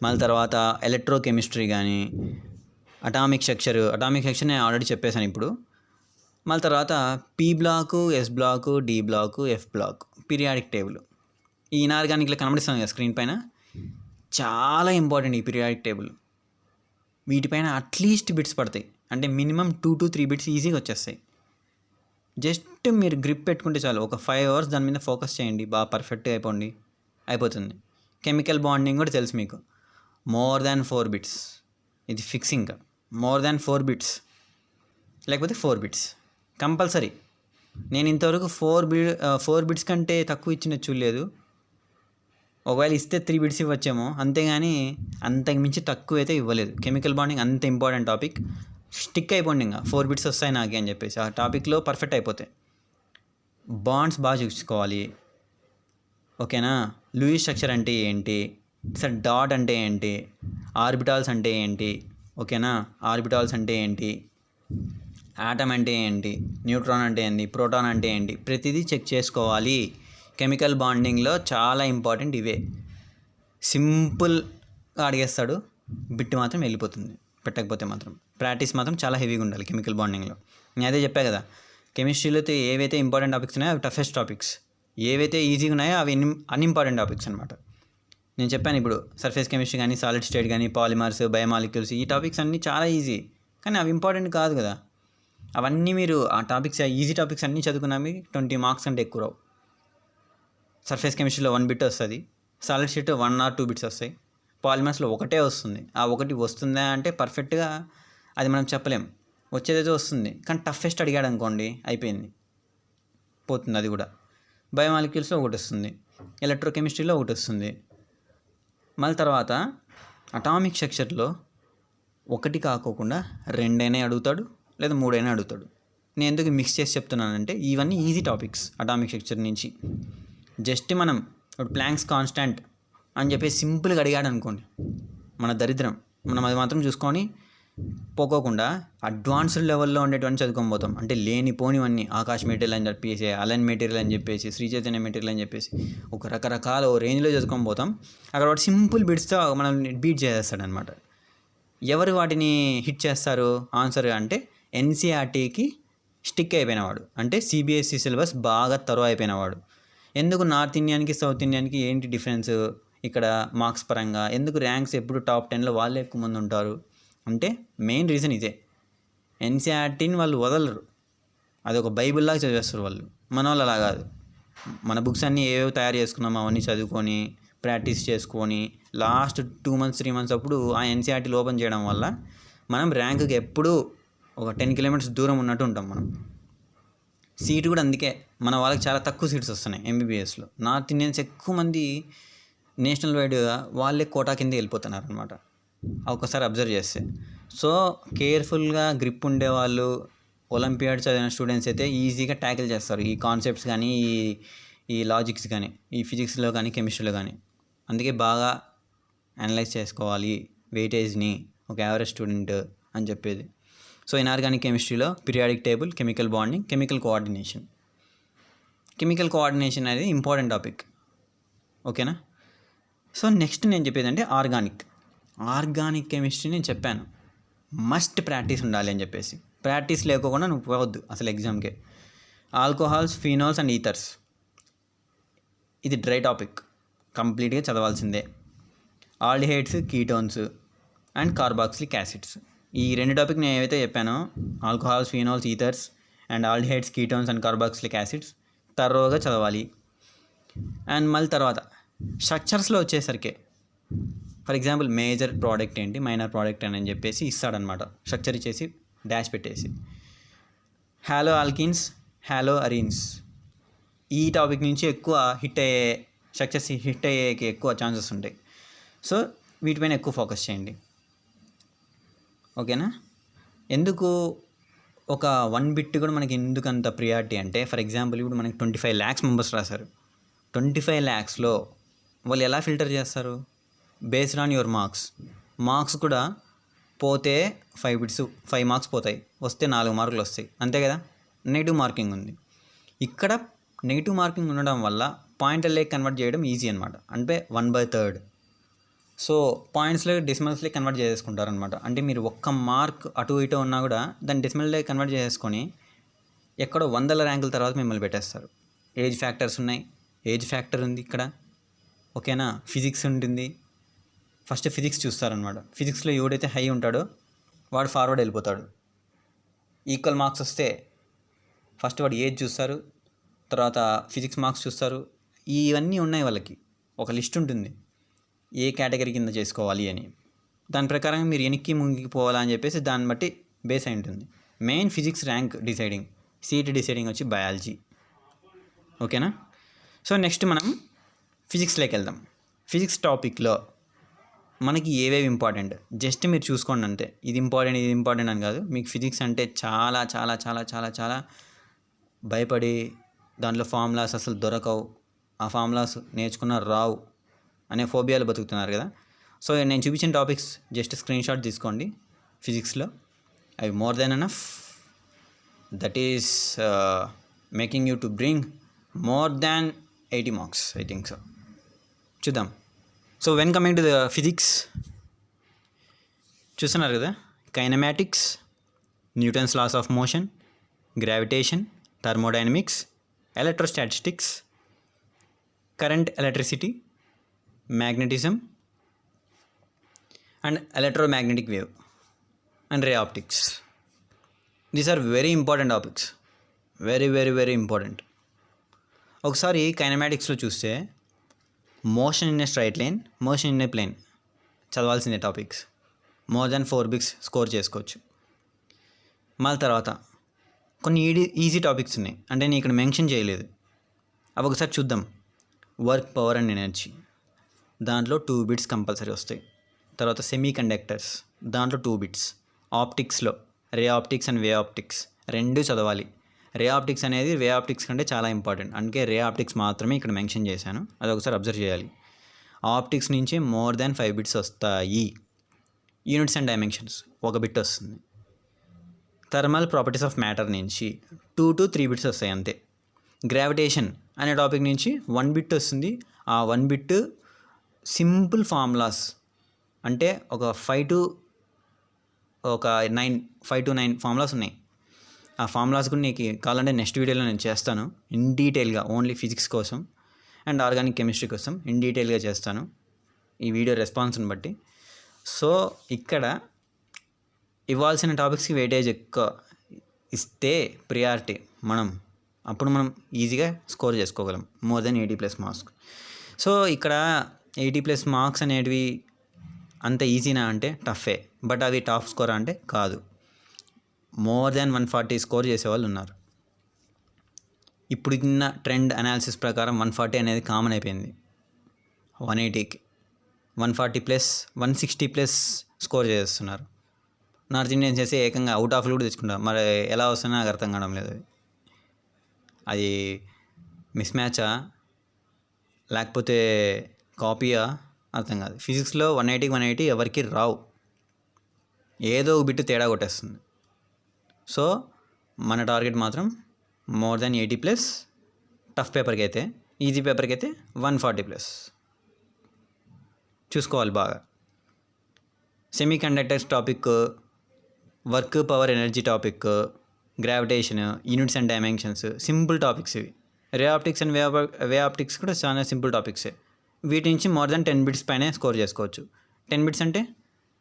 S1: మళ్ళీ తర్వాత ఎలక్ట్రోకెమిస్ట్రీ కానీ, అటామిక్ స్ట్రక్చర్ నేను ఆల్రెడీ చెప్పేశాను. ఇప్పుడు మళ్ళీ తర్వాత P block, S block, D block, F block, periodic table. ఈ ఇనార్గానిక్లో కనబడిస్తుంది కదా స్క్రీన్ పైన, చాలా ఇంపార్టెంట్ ఈ పీరియాడిక్ టేబుల్. వీటిపైన అట్లీస్ట్ బిట్స్ పడతాయి, అంటే మినిమం 2 to 3 బిట్స్ ఈజీగా వచ్చేస్తాయి. జస్ట్ మీరు గ్రిప్ పెట్టుకుంటే చాలు, ఒక 5 hours దాని మీద ఫోకస్ చేయండి, బాగా పర్ఫెక్ట్గా అయిపోతుంది. కెమికల్ బాండింగ్ కూడా తెలుసు మీకు, మోర్ దాన్ 4 బిట్స్, ఇది ఫిక్సింగ్. మోర్ దాన్ 4 బిట్స్ లేకపోతే 4 బిట్స్ కంపల్సరీ. నేను ఇంతవరకు 4 బిట్స్ కంటే తక్కువ ఇచ్చిన చూడలేదు. ఒకవేళ ఇస్తే 3 బిట్స్ ఇవ్వచ్చేమో, అంతేగాని అంతకు మించి తక్కువ అయితే ఇవ్వలేదు. కెమికల్ బాండింగ్ అంత ఇంపార్టెంట్ టాపిక్. స్టిక్ అయిపోండి, ఇంకా 4 బిట్స్ వస్తాయి నాకే అని చెప్పేసి ఆ టాపిక్లో పర్ఫెక్ట్ అయిపోతాయి. బాండ్స్ బాగా చూసుకోవాలి, ఓకేనా. లూయిస్ స్ట్రక్చర్ అంటే ఏంటి, సార్ డాట్ అంటే ఏంటి, ఆర్బిటాల్స్ అంటే ఏంటి, ఓకేనా. ఆర్బిటాల్స్ అంటే ఏంటి, ఆటమ్ అంటే ఏంటి, న్యూట్రాన్ అంటే ఏంటి, ప్రోటాన్ అంటే ఏంటి, ప్రతిదీ చెక్ చేసుకోవాలి. కెమికల్ బాండింగ్లో చాలా ఇంపార్టెంట్ ఇవే. సింపుల్గా అడిగేస్తాడు, బిట్ మాత్రం వెళ్ళిపోతుంది పెట్టకపోతే మాత్రం. ప్రాక్టీస్ మాత్రం చాలా హెవీగా ఉండాలి కెమికల్ బాండింగ్లో. నేను అదే చెప్పా కదా, కెమిస్ట్రీలో ఏవైతే ఇంపార్టెంట్ టాపిక్స్ ఉన్నాయో అవి టఫెస్ట్ టాపిక్స్, ఏవైతే ఈజీగా ఉన్నాయో అవి అన్ఇంపార్టెంట్ టాపిక్స్ అనమాట. నేను చెప్పాను ఇప్పుడు సర్ఫేస్ కెమిస్ట్రీ కానీ, సాలిడ్ స్టేట్ కానీ, పాలిమర్స్, బయోమాలిక్యూల్స్, ఈ టాపిక్స్ అన్నీ చాలా ఈజీ, కానీ అవి ఇంపార్టెంట్ కాదు కదా. అవన్నీ మీరు ఆ టాపిక్స్, ఈజీ టాపిక్స్ అన్నీ చదువుకున్నా మీకు 20 మార్క్స్ అంటే ఎక్కువ రావు. సర్ఫేస్ కెమిస్ట్రీలో 1 బిట్ వస్తుంది, సాలిడ్ స్టేట్ 1 or 2 బిట్స్ వస్తాయి, పాలిమర్స్లో ఒకటే వస్తుంది. ఆ ఒకటి వస్తుందా అంటే పర్ఫెక్ట్గా అది మనం చెప్పలేం, వచ్చేదైతే వస్తుంది, కానీ టఫెస్ట్ అడిగాడు అనుకోండి అయిపోయింది, పోతుంది అది కూడా. బయోమాలిక్యూల్స్లో ఒకటి వస్తుంది, ఎలక్ట్రోకెమిస్ట్రీలో ఒకటి వస్తుంది. మళ్ళీ తర్వాత అటామిక్ స్ట్రక్చర్లో ఒకటి కాకోకుండా 2 అడుగుతాడు, లేదా 3 అడుగుతాడు. నేను ఎందుకు మిక్స్ చేసి చెప్తున్నానంటే ఇవన్నీ ఈజీ టాపిక్స్ అటామిక్ స్ట్రక్చర్ నుంచి. జస్ట్ మనం ఇప్పుడు ప్లాంక్స్ కాన్స్టాంట్ అని చెప్పేసి సింపుల్గా అడిగాడు అనుకోండి, మన దరిద్రం. మనం అది మాత్రం చూసుకొని పోకోకుండా అడ్వాన్స్డ్ లెవెల్లో ఉండేటువంటి చదువుకొని పోతాం. అంటే లేనిపోనివన్నీ ఆకాశ్ మెటీరియల్ అని చెప్పేసి, అలన్ మెటీరియల్ అని చెప్పేసి, శ్రీ చైతన్య మెటీరియల్ అని చెప్పేసి ఒక రకరకాల రేంజ్లో చదువుకొని పోతాం. అక్కడ వాటి సింపుల్ బిట్స్తో మనం బీట్ చేసేస్తాడనమాట. ఎవరు వాటిని హిట్ చేస్తారు ఆన్సర్ అంటే ఎన్సీఆర్టీకి స్టిక్ అయిపోయినవాడు, అంటే సిబిఎస్ఈ సిలబస్ బాగా తరువు అయిపోయినవాడు. ఎందుకు నార్త్ ఇండియన్కి సౌత్ ఇండియన్కి ఏంటి డిఫరెన్స్ ఇక్కడ మార్క్స్ పరంగా, ఎందుకు ర్యాంక్స్ ఎప్పుడు టాప్ 10లో వాళ్ళే ఎక్కువ మంది ఉంటారు అంటే మెయిన్ రీజన్ ఇదే. ఎన్సీఆర్టీని వాళ్ళు వదలరు, అది ఒక బైబిల్లాగా చదివేస్తారు వాళ్ళు. మన వాళ్ళు అలా కాదు. మన బుక్స్ అన్నీ ఏవేవి తయారు చేసుకున్నామో అవన్నీ చదువుకొని ప్రాక్టీస్ చేసుకొని లాస్ట్ 2 months 3 months అప్పుడు ఆ ఎన్సీఆర్టీలు ఓపెన్ చేయడం వల్ల మనం ర్యాంకుకి ఎప్పుడూ ఒక 10 kilometers దూరం ఉన్నట్టు ఉంటాం మనం. సీటు కూడా అందుకే మన వాళ్ళకి చాలా తక్కువ సీట్స్ వస్తున్నాయి ఎంబీబీఎస్లో. నార్త్ ఇండియన్స్ ఎక్కువ మంది నేషనల్ వైడ్ వాళ్ళే కోటా కింద వెళ్ళిపోతున్నారు అనమాట, ఒకసారి అబ్జర్వ్ చేస్తే. సో కేర్ఫుల్గా గ్రిప్ ఉండేవాళ్ళు, ఒలింపియాడ్ చదివిన స్టూడెంట్స్ అయితే ఈజీగా ట్యాకిల్ చేస్తారు ఈ కాన్సెప్ట్స్ కానీ, ఈ లాజిక్స్ కానీ, ఈ ఫిజిక్స్లో కానీ, కెమిస్ట్రీలో కానీ. అందుకే బాగా అనలైజ్ చేసుకోవాలి వెయిటేజ్ని ఒక యావరేజ్ స్టూడెంట్ అని చెప్పేది. సో ఇనార్గానిక్ కెమిస్ట్రీలో periodic table, chemical bonding, chemical coordination. Chemical coordination అనేది ఇంపార్టెంట్ టాపిక్, ఓకేనా. సో నెక్స్ట్ నేను చెప్పేది అంటే ఆర్గానిక్ కెమిస్ట్రీ. నేను చెప్పాను మస్ట్ ప్రాక్టీస్ ఉండాలి అని చెప్పేసి. ప్రాక్టీస్ లేకోకుండా నువ్వు పోవద్దు అసలు ఎగ్జామ్కే. ఆల్కహాల్స్, ఫీనాల్స్ అండ్ ఈథర్స్, ఇది డ్రై టాపిక్, కంప్లీట్గా చదవాల్సిందే. Aldehydes, ketones and carboxylic acids, ఈ 2 టాపిక్ నేను ఏవైతే చెప్పానో alcohols, phenols, ethers and aldehydes, ketones and carboxylic acids తరోగా చదవాలి. అండ్ మళ్ళీ తర్వాత స్ట్రక్చర్స్లో వచ్చేసరికి ఫర్ ఎగ్జాంపుల్ మేజర్ ప్రోడక్ట్ ఏంటి, మైనర్ ప్రోడక్ట్ అని చెప్పేసి ఇస్తాడనమాట. స్ట్రక్చర్ ఇచ్చేసి డాష్ పెట్టేసి హాలో ఆల్కిన్స్, హాలో అరీన్స్, ఈ టాపిక్ నుంచి ఎక్కువ స్ట్రక్చర్స్ హిట్ అయ్యేకి ఎక్కువ ఛాన్సెస్ ఉంటాయి. సో వీటిపైన ఎక్కువ ఫోకస్ చేయండి, ఓకేనా. ఎందుకు ఒక 1 బిట్ కూడా మనకి ఎందుకు అంత ప్రియారిటీ అంటే, ఫర్ ఎగ్జాంపుల్ ఇప్పుడు మనకి 25 lakhs మెంబర్స్ రాశారు. 25 lakhsలో వాళ్ళు ఎలా ఫిల్టర్ చేస్తారు, బేస్డ్ ఆన్ యువర్ మార్క్స్ కూడా పోతే 5 marks పోతాయి, వస్తే 4 మార్కులు వస్తాయి, అంతే కదా. నెగిటివ్ మార్కింగ్ ఉంది ఇక్కడ. నెగిటివ్ మార్కింగ్ ఉండడం వల్ల పాయింట్లలోకి కన్వర్ట్ చేయడం ఈజీ అనమాట, అంటే 1/3. సో పాయింట్స్లో డెసిమల్స్లో కన్వర్ట్ చేసుకుంటారు అనమాట. అంటే మీరు 1 mark అటు ఇటు ఉన్నా కూడా దాన్ని డెసిమల్లో కన్వర్ట్ చేసుకొని ఎక్కడో వందల ర్యాంకుల తర్వాత మిమ్మల్ని పెట్టేస్తారు. ఏజ్ ఫ్యాక్టర్స్ ఉన్నాయి, ఏజ్ ఫ్యాక్టర్ ఉంది ఇక్కడ, ఓకేనా. ఫిజిక్స్ ఉంటుంది, ఫస్ట్ ఫిజిక్స్ చూస్తారనమాట. ఫిజిక్స్లో ఎవడైతే హై ఉంటాడో వాడు ఫార్వర్డ్ వెళ్ళిపోతాడు. ఈక్వల్ మార్క్స్ వస్తే ఫస్ట్ వాడు ఏజ్ చూస్తారు, తర్వాత ఫిజిక్స్ మార్క్స్ చూస్తారు. ఇవన్నీ ఉన్నాయి వాళ్ళకి, ఒక లిస్ట్ ఉంటుంది ఏ కేటగిరీ కింద చేసుకోవాలి అని. దాని ప్రకారం మీరు వెనక్కి ముంగిపోవాలా అని చెప్పేసి దాన్ని బట్టి బేస్ అయి ఉంటుంది. Main physics rank deciding, seat deciding వచ్చి బయాలజీ, ఓకేనా. సో నెక్స్ట్ మనం ఫిజిక్స్లోకి వెళ్దాం. ఫిజిక్స్ టాపిక్లో మనకి ఏవేవి ఇంపార్టెంట్ జస్ట్ మీరు చూసుకోండి అంతే. ఇది ఇంపార్టెంట్ అని కాదు. మీకు ఫిజిక్స్ అంటే చాలా చాలా చాలా చాలా చాలా భయపడి దాంట్లో ఫార్ములాస్ అసలు దొరకవు, ఆ ఫార్ములాస్ నేర్చుకున్న రావు అనే ఫోబియాలు బతుకుతున్నారు కదా. సో నేను చూపించిన టాపిక్స్ జస్ట్ స్క్రీన్ షాట్ తీసుకోండి. ఫిజిక్స్లో అవి more than enough. That is making you to bring more than 80 marks, I think so. చూద్దాం. So when coming to the physics, చూస్తున్నారు కదా, kinematics, Newton's laws of motion, gravitation, thermodynamics, electrostatics, current, electricity, magnetism and electromagnetic wave and ray optics. These are very important topics, very very very important. ఒకసారి కైనమాటిక్స్లో చూస్తే motion in a straight line, motion in a plane చదవాల్సిందే topics. More than 4 bits score చేసుకోవచ్చు. మళ్ళీ తర్వాత కొన్ని easy topics ఉన్నాయి, అంటే నేను ఇక్కడ మెన్షన్ చేయలేదు, అవి ఒకసారి చూద్దాం. వర్క్, పవర్ అండ్ ఎనర్జీ, దాంట్లో 2 బిట్స్ కంపల్సరీ వస్తాయి. తర్వాత సెమీ కండక్టర్స్, దాంట్లో 2 బిట్స్. ఆప్టిక్స్లో ray optics and wave optics రెండు చదవాలి. రే ఆప్టిక్స్ అనేది వే ఆప్టిక్స్ కంటే చాలా ఇంపార్టెంట్, అందుకే రే ఆప్టిక్స్ మాత్రమే ఇక్కడ మెన్షన్ చేశాను, అది ఒకసారి అబ్జర్వ్ చేయాలి. ఆప్టిక్స్ నుంచి మోర్ దాన్ 5 బిట్స్ వస్తాయి. యూనిట్స్ అండ్ డైమెన్షన్స్ 1 బిట్ వస్తుంది. థర్మల్ ప్రాపర్టీస్ ఆఫ్ మ్యాటర్ నుంచి 2 to 3 బిట్స్ వస్తాయి అంతే. గ్రావిటేషన్ అనే టాపిక్ నుంచి 1 బిట్ వస్తుంది. ఆ 1 బిట్ సింపుల్ ఫార్ములాస్, అంటే ఒక 5 to 9 ఫార్ములాస్ ఉన్నాయి. ఆ ఫార్ములాస్ కూడా నీకు కావాలంటే నెక్స్ట్ వీడియోలో నేను చేస్తాను ఇన్ డీటెయిల్గా, ఓన్లీ ఫిజిక్స్ కోసం అండ్ ఆర్గానిక్ కెమిస్ట్రీ కోసం ఇన్ డీటెయిల్గా చేస్తాను ఈ వీడియో రెస్పాన్స్ని బట్టి. సో ఇక్కడ ఇవ్వాల్సిన టాపిక్స్కి వెయిటేజ్ ఎక్కువ ఇస్తే ప్రియారిటీ అప్పుడు మనం ఈజీగా స్కోర్ చేసుకోగలం మోర్ దెన్ 80+ మార్క్స్. సో ఇక్కడ 80+ మార్క్స్ అనేటివి అంత ఈజీనా అంటే టఫే, బట్ అవి టాప్ స్కోర్ అంటే కాదు. మోర్ దాన్ 140 స్కోర్ చేసేవాళ్ళు ఉన్నారు. ఇప్పుడున్న ట్రెండ్ అనాలిసిస్ ప్రకారం 140 అనేది కామన్ అయిపోయింది. 180కి 140+, 160+ స్కోర్ చేస్తున్నారు. నార్త్ ఇండియన్స్ చేసి ఏకంగా అవుట్ ఆఫ్లు కూడా తెచ్చుకుంటారు. మరి ఎలా వస్తుందో నాకు అర్థం కావడం లేదు. అది మిస్ మ్యాచా లేకపోతే కాపీయా అర్థం కాదు. ఫిజిక్స్లో 180 ఎవరికి రావు, ఏదో ఒక బిట్టు తేడా కొట్టేస్తుంది. సో మన టార్గెట్ మాత్రం మోర్ దాన్ 80+, టఫ్ పేపర్కి అయితే, ఈజీ పేపర్కి అయితే 140+ చూసుకోవాలి బాగా. Semiconductors topic, work, power, energy topic, gravitation, units and dimensions simple topics ఇవి. Ray optics and wave optics కూడా చాలా సింపుల్ టాపిక్సే. వీటి నుంచి మోర్ దాన్ 10 బిట్స్ పైనే స్కోర్ చేసుకోవచ్చు. 10 బిట్స్ అంటే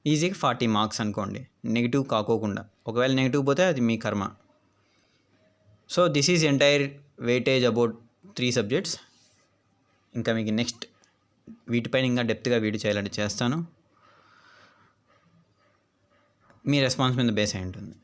S1: ఈజీగా 40 మార్క్స్ అనుకోండి, నెగిటివ్ కాకోకుండా. ఒకవేళ నెగిటివ్ పోతే అది మీ కర్మ. So this is entire weightage about 3 subjects. ఇంకా మీకు నెక్స్ట్ వీటిపైన ఇంకా డెప్త్గా వీడియో చేయాలంటే చేస్తాను. మీ రెస్పాన్స్ మీద బేస్ అయి ఉంటుంది.